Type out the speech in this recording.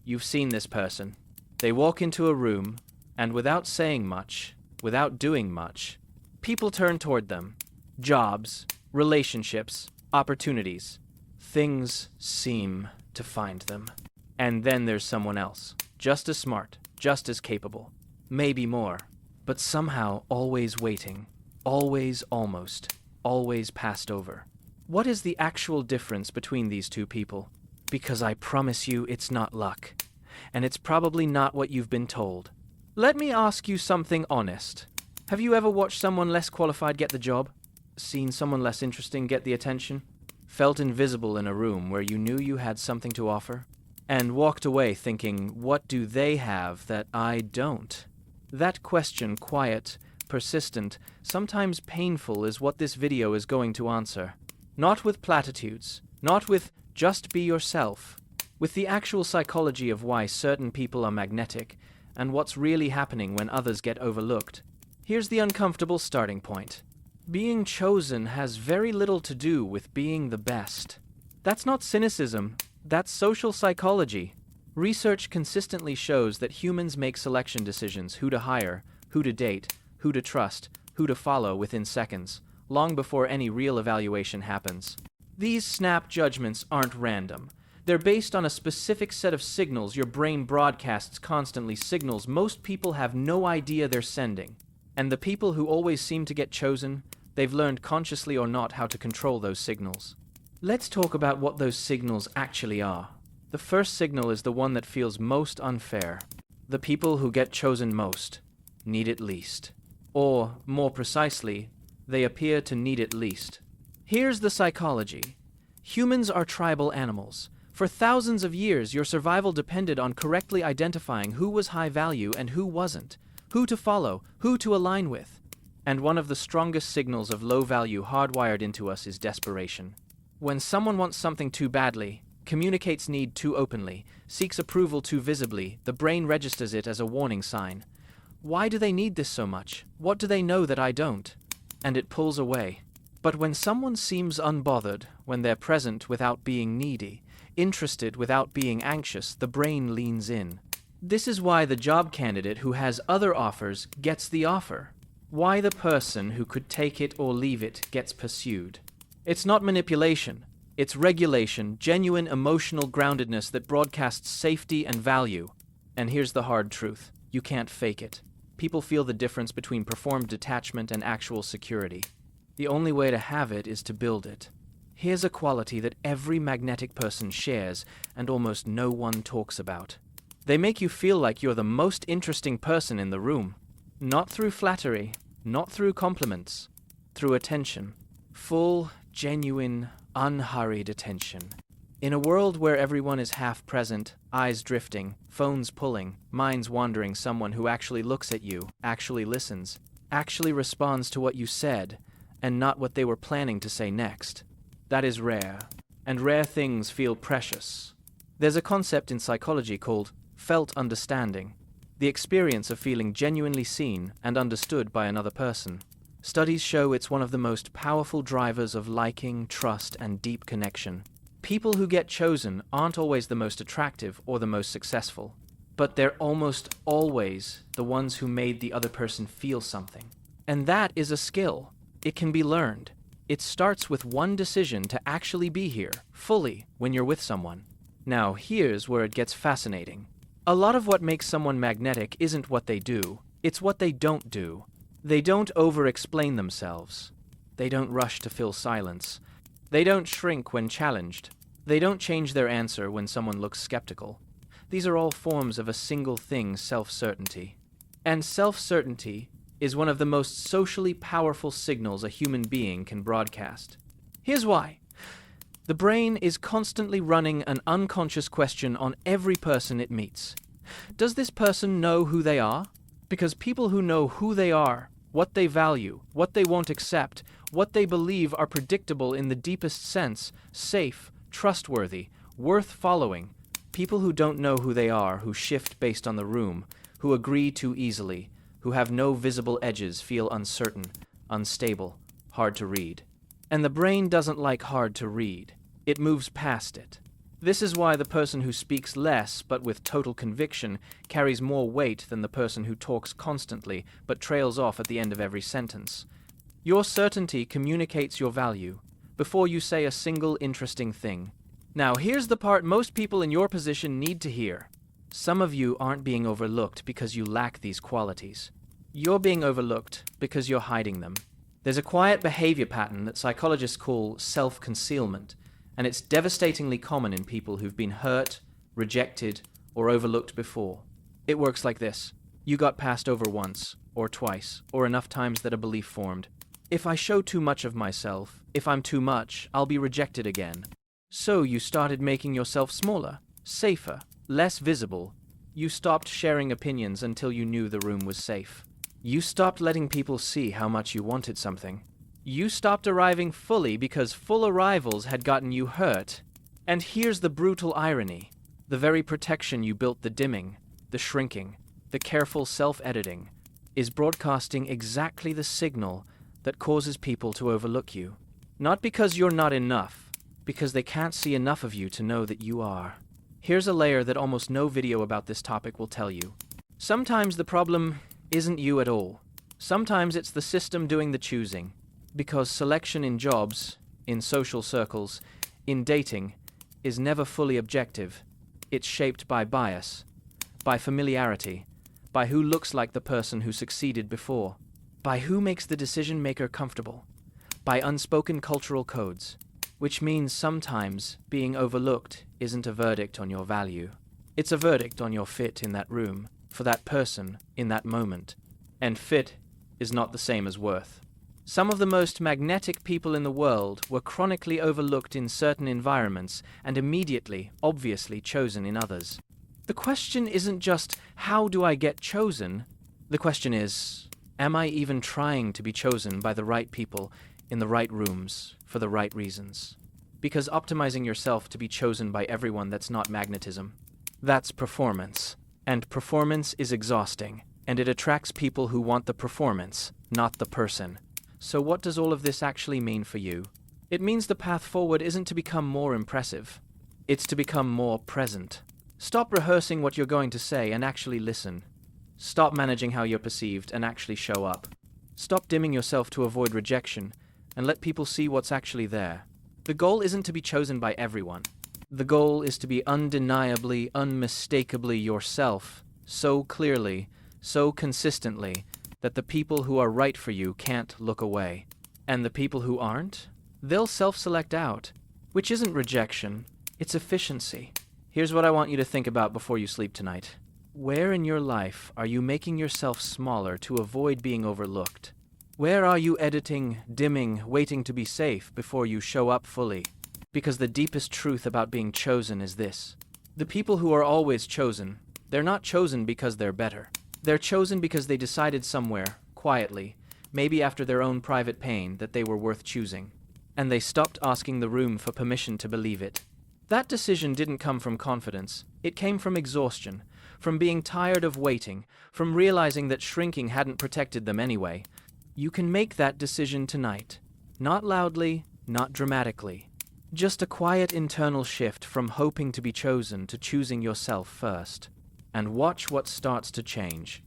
You've seen this person. They walk into a room, and without saying much, without doing much, people turn toward them. Jobs, relationships, opportunities. Things seem to find them. And then there's someone else, just as smart, just as capable, maybe more, but somehow always waiting, always almost, always passed over. What is the actual difference between these two people? Because I promise you it's not luck, and it's probably not what you've been told. Let me ask you something honest. Have you ever watched someone less qualified get the job? Seen someone less interesting get the attention? Felt invisible in a room where you knew you had something to offer? And walked away thinking, what do they have that I don't? That question, quiet, persistent, sometimes painful, is what this video is going to answer. Not with platitudes, not with just be yourself, with the actual psychology of why certain people are magnetic and what's really happening when others get overlooked. Here's the uncomfortable starting point. Being chosen has very little to do with being the best. That's not cynicism, that's social psychology. Research consistently shows that humans make selection decisions: who to hire, who to date, who to trust, who to follow within seconds, long before any real evaluation happens. These snap judgments aren't random. They're based on a specific set of signals your brain broadcasts constantly, signals most people have no idea they're sending. And the people who always seem to get chosen, they've learned consciously or not how to control those signals. Let's talk about what those signals actually are. The first signal is the one that feels most unfair. The people who get chosen most need it least. Or, more precisely, they appear to need it least. Here's the psychology. Humans are tribal animals. For thousands of years, your survival depended on correctly identifying who was high value and who wasn't, who to follow, who to align with. And one of the strongest signals of low value hardwired into us is desperation. When someone wants something too badly, communicates need too openly, seeks approval too visibly, the brain registers it as a warning sign. Why do they need this so much? What do they know that I don't? And it pulls away. But when someone seems unbothered, when they're present without being needy, interested without being anxious, the brain leans in. This is why the job candidate who has other offers gets the offer. Why the person who could take it or leave it gets pursued. It's not manipulation. It's regulation, genuine emotional groundedness that broadcasts safety and value. And here's the hard truth. You can't fake it. People feel the difference between performed detachment and actual security. The only way to have it is to build it. Here's a quality that every magnetic person shares and almost no one talks about. They make you feel like you're the most interesting person in the room. Not through flattery, not through compliments, through attention. Full, genuine, unhurried attention. In a world where everyone is half present, eyes drifting, phones pulling, minds wandering, someone who actually looks at you, actually listens, actually responds to what you said, and not what they were planning to say next. That is rare, and rare things feel precious. There's a concept in psychology called felt understanding, the experience of feeling genuinely seen and understood by another person. Studies show it's one of the most powerful drivers of liking, trust, and deep connection. People who get chosen aren't always the most attractive or the most successful, but they're almost always the ones who made the other person feel something. And that is a skill. It can be learned. It starts with one decision to actually be here, fully, when you're with someone. Now, here's where it gets fascinating. A lot of what makes someone magnetic isn't what they do, it's what they don't do. They don't over-explain themselves. They don't rush to fill silence. They don't shrink when challenged. They don't change their answer when someone looks skeptical. These are all forms of a single thing, self-certainty. And self-certainty is one of the most socially powerful signals a human being can broadcast. Here's why. The brain is constantly running an unconscious question on every person it meets. Does this person know who they are? Because people who know who they are, what they value, what they won't accept, what they believe are predictable in the deepest sense, safe, trustworthy, worth following. People who don't know who they are, who shift based on the room, who agree too easily, who have no visible edges, feel uncertain, unstable, hard to read. And the brain doesn't like hard to read. It moves past it. This is why the person who speaks less but with total conviction carries more weight than the person who talks constantly but trails off at the end of every sentence. Your certainty communicates your value before you say a single interesting thing. Now, here's the part most people in your position need to hear. Some of you aren't being overlooked because you lack these qualities. You're being overlooked because you're hiding them. There's a quiet behavior pattern that psychologists call self-concealment, and it's devastatingly common in people who've been hurt, rejected, or overlooked before. It works like this. You got passed over once, or twice, or enough times that a belief formed. If I show too much of myself, if I'm too much, I'll be rejected again. So you started making yourself smaller, safer, less visible. You stopped sharing opinions until you knew the room was safe. You stopped letting people see how much you wanted something. You stopped arriving fully because full arrivals had gotten you hurt. And here's the brutal irony. The very protection you built, the dimming, the shrinking, the careful self-editing, is broadcasting exactly the signal that causes people to overlook you. Not because you're not enough, because they can't see enough of you to know that you are. Here's a layer that almost no video about this topic will tell you. Sometimes the problem isn't you at all. Sometimes it's the system doing the choosing. Because selection in jobs, in social circles, in dating, is never fully objective. It's shaped by bias, by familiarity, by who looks like the person who succeeded before, by who makes the decision maker comfortable, by unspoken cultural codes, which means sometimes being overlooked isn't a verdict on your value. It's a verdict on your fit in that room, for that person, in that moment. And fit is not the same as worth. Some of the most magnetic people in the world were chronically overlooked in certain environments and immediately, obviously chosen in others. The question isn't just, how do I get chosen? The question is, am I even trying to be chosen by the right people in the right rooms for the right reasons? Because optimizing yourself to be chosen by everyone, that's not magnetism. That's performance. And performance is exhausting, and it attracts people who want the performance, not the person. So what does all of this actually mean for you? It means the path forward isn't to become more impressive. It's to become more present. Stop rehearsing what you're going to say and actually listen. Stop managing how you're perceived and actually show up. Stop dimming yourself to avoid rejection and let people see what's actually there. The goal isn't to be chosen by everyone. The goal is to be undeniably, unmistakably yourself, so clearly, so consistently, that the people who are right for you can't look away. And the people who aren't? They'll self-select out, which isn't rejection, it's efficiency. Here's what I want you to think about before you sleep tonight. Where in your life are you making yourself smaller to avoid being overlooked? Where are you editing, dimming, waiting to be safe before you show up fully? Because the deepest truth about being chosen is this. The people who are always chosen, they're not chosen because they're better. They're chosen because they decided somewhere, quietly, maybe after their own private pain, that they were worth choosing. And they stopped asking the room for permission to believe it. That decision didn't come from confidence. It came from exhaustion, from being tired of waiting, from realizing that shrinking hadn't protected them anyway. You can make that decision tonight. Not loudly, not dramatically. Just a quiet internal shift from hoping to be chosen to choosing yourself first. And watch what starts to change.